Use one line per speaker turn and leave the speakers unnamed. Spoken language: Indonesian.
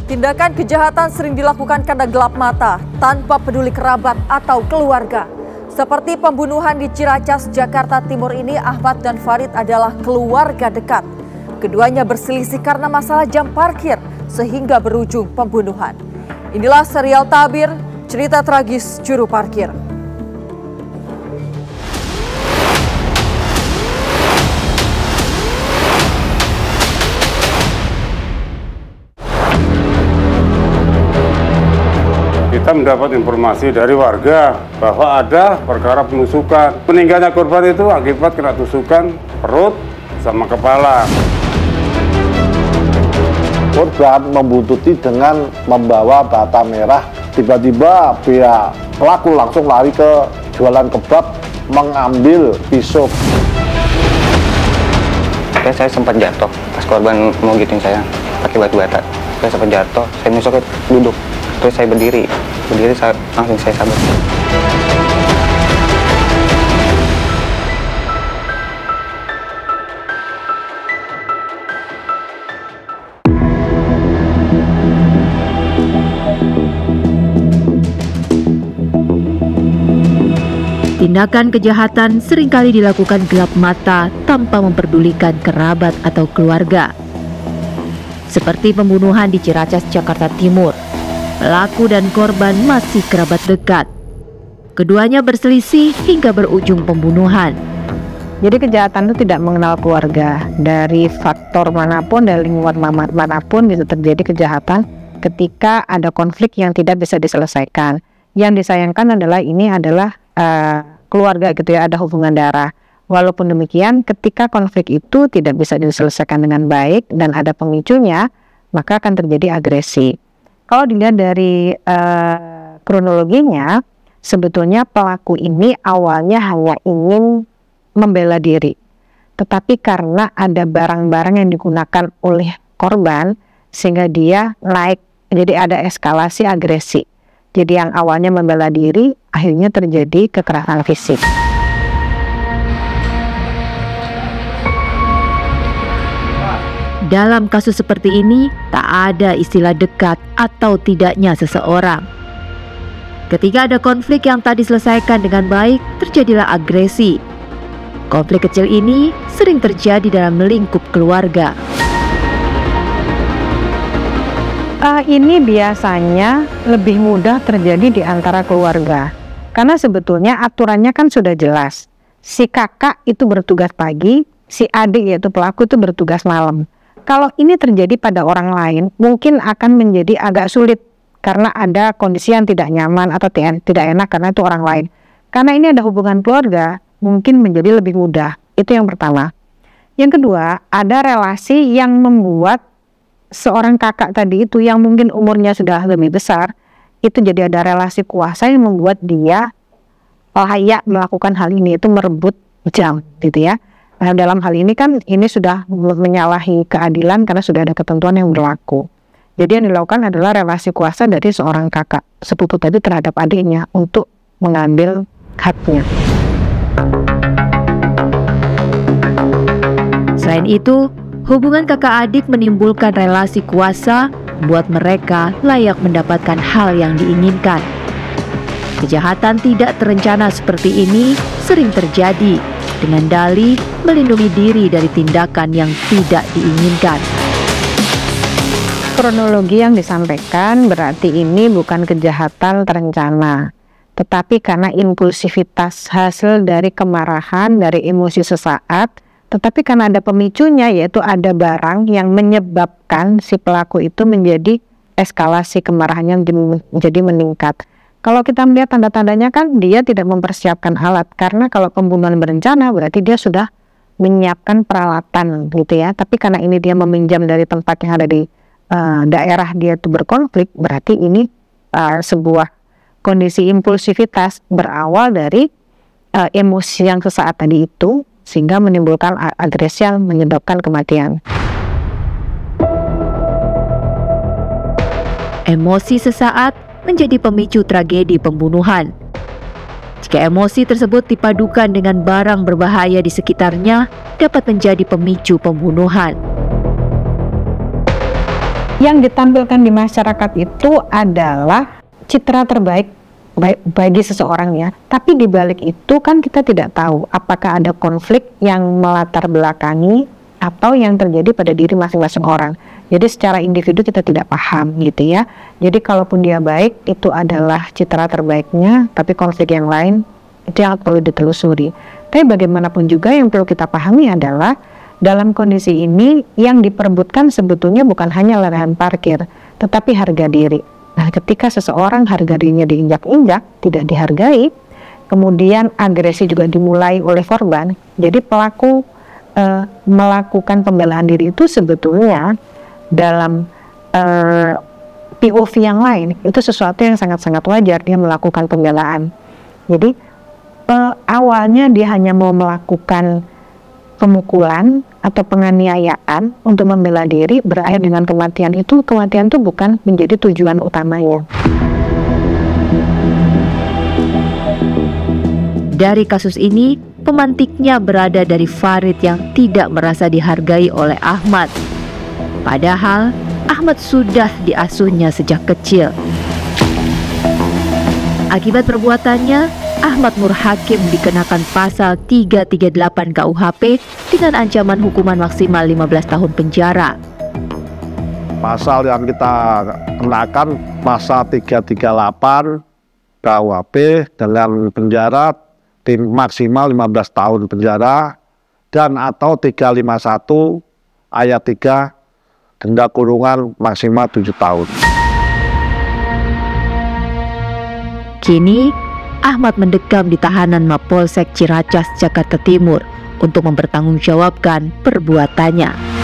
Tindakan kejahatan sering dilakukan karena gelap mata, tanpa peduli kerabat atau keluarga. Seperti pembunuhan di Ciracas, Jakarta Timur ini, Ahmad dan Farid adalah keluarga dekat. Keduanya berselisih karena masalah jam parkir, sehingga berujung pembunuhan. Inilah serial Tabir, cerita tragis juru parkir.
Kita mendapat informasi dari warga bahwa ada perkara penusukan. Meninggalnya korban itu akibat kena tusukan perut sama kepala.
Korban membuntuti dengan membawa bata merah. Tiba-tiba pihak pelaku langsung lari ke jualan kebab mengambil pisau.
Saya sempat jatuh pas korban mau gituin saya pakai batu bata. Saya sempat jatuh, saya nusuk duduk. Terus saya berdiri langsung saya sabet.
Tindakan kejahatan seringkali dilakukan gelap mata tanpa memperdulikan kerabat atau keluarga. Seperti pembunuhan di Ciracas, Jakarta Timur. Pelaku dan korban masih kerabat dekat. Keduanya berselisih hingga berujung pembunuhan.
Jadi kejahatan itu tidak mengenal keluarga. Dari faktor manapun, dari lingkungan manapun bisa terjadi kejahatan ketika ada konflik yang tidak bisa diselesaikan. Yang disayangkan adalah ini adalah keluarga gitu ya, ada hubungan darah. Walaupun demikian, ketika konflik itu tidak bisa diselesaikan dengan baik dan ada pemicunya, maka akan terjadi agresi. Kalau dilihat dari kronologinya, sebetulnya pelaku ini awalnya hanya ingin membela diri. Tetapi karena ada barang-barang yang digunakan oleh korban, sehingga dia naik, jadi ada eskalasi agresi. Jadi yang awalnya membela diri, akhirnya terjadi kekerasan fisik.
Dalam kasus seperti ini, tak ada istilah dekat atau tidaknya seseorang. Ketika ada konflik yang tak diselesaikan dengan baik, terjadilah agresi. Konflik kecil ini sering terjadi dalam lingkup keluarga.
Ini biasanya lebih mudah terjadi di antara keluarga. Karena sebetulnya aturannya kan sudah jelas. Si kakak itu bertugas pagi, si adik yaitu pelaku itu bertugas malam. Kalau ini terjadi pada orang lain, mungkin akan menjadi agak sulit karena ada kondisi yang tidak nyaman atau tidak enak karena itu orang lain. Karena ini ada hubungan keluarga, mungkin menjadi lebih mudah. Itu yang pertama. Yang kedua, ada relasi yang membuat seorang kakak tadi itu yang mungkin umurnya sudah lebih besar, itu jadi ada relasi kuasa yang membuat dia layak melakukan hal ini, itu merebut jam gitu ya. Nah, dalam hal ini kan ini sudah menyalahi keadilan karena sudah ada ketentuan yang berlaku. Jadi yang dilakukan adalah relasi kuasa dari seorang kakak sepupu tadi terhadap adiknya untuk mengambil haknya.
Selain itu, hubungan kakak adik menimbulkan relasi kuasa buat mereka layak mendapatkan hal yang diinginkan. Kejahatan tidak terencana seperti ini sering terjadi dengan dalih melindungi diri dari tindakan yang tidak diinginkan.
Kronologi yang disampaikan berarti ini bukan kejahatan terencana, tetapi karena impulsivitas hasil dari kemarahan, dari emosi sesaat, tetapi karena ada pemicunya, yaitu ada barang yang menyebabkan si pelaku itu menjadi eskalasi kemarahannya menjadi meningkat. Kalau kita melihat tanda-tandanya kan dia tidak mempersiapkan alat, karena kalau pembunuhan berencana berarti dia sudah menyiapkan peralatan gitu ya. Tapi karena ini dia meminjam dari tempat yang ada di daerah dia itu berkonflik, berarti ini sebuah kondisi impulsivitas berawal dari emosi yang sesaat tadi itu, sehingga menimbulkan agresi yang menyebabkan kematian.
Emosi sesaat menjadi pemicu tragedi pembunuhan. Jika emosi tersebut dipadukan dengan barang berbahaya di sekitarnya, dapat menjadi pemicu pembunuhan.
Yang ditampilkan di masyarakat itu adalah citra terbaik bagi seseorang ya. Tapi di balik itu kan kita tidak tahu apakah ada konflik yang melatar belakangi atau yang terjadi pada diri masing-masing orang. Jadi secara individu kita tidak paham gitu ya. Jadi kalaupun dia baik, itu adalah citra terbaiknya, tapi konflik yang lain itu yang perlu ditelusuri. Tapi bagaimanapun juga yang perlu kita pahami adalah dalam kondisi ini yang diperebutkan sebetulnya bukan hanya lahan parkir, tetapi harga diri. Nah, ketika seseorang harga dirinya diinjak-injak, tidak dihargai, kemudian agresi juga dimulai oleh korban, jadi pelaku melakukan pembelaan diri itu sebetulnya dalam POV yang lain, itu sesuatu yang sangat-sangat wajar dia melakukan pembelaan. Jadi awalnya dia hanya mau melakukan pemukulan atau penganiayaan untuk membela diri, berakhir dengan kematian. Kematian itu bukan menjadi tujuan utamanya.
Dari kasus ini, pemantiknya berada dari Farid yang tidak merasa dihargai oleh Ahmad. Padahal Ahmad sudah diasuhnya sejak kecil. Akibat perbuatannya, Ahmad Nur Hakim dikenakan pasal 338 KUHP dengan ancaman hukuman maksimal 15 tahun penjara.
Pasal yang kita kenakan pasal 338 KUHP dengan penjara maksimal 15 tahun penjara dan atau 351 ayat 3 denda kurungan maksimal 7 tahun.
Kini Ahmad mendekam di tahanan Mapolsek Ciracas, Jakarta Timur untuk mempertanggungjawabkan perbuatannya.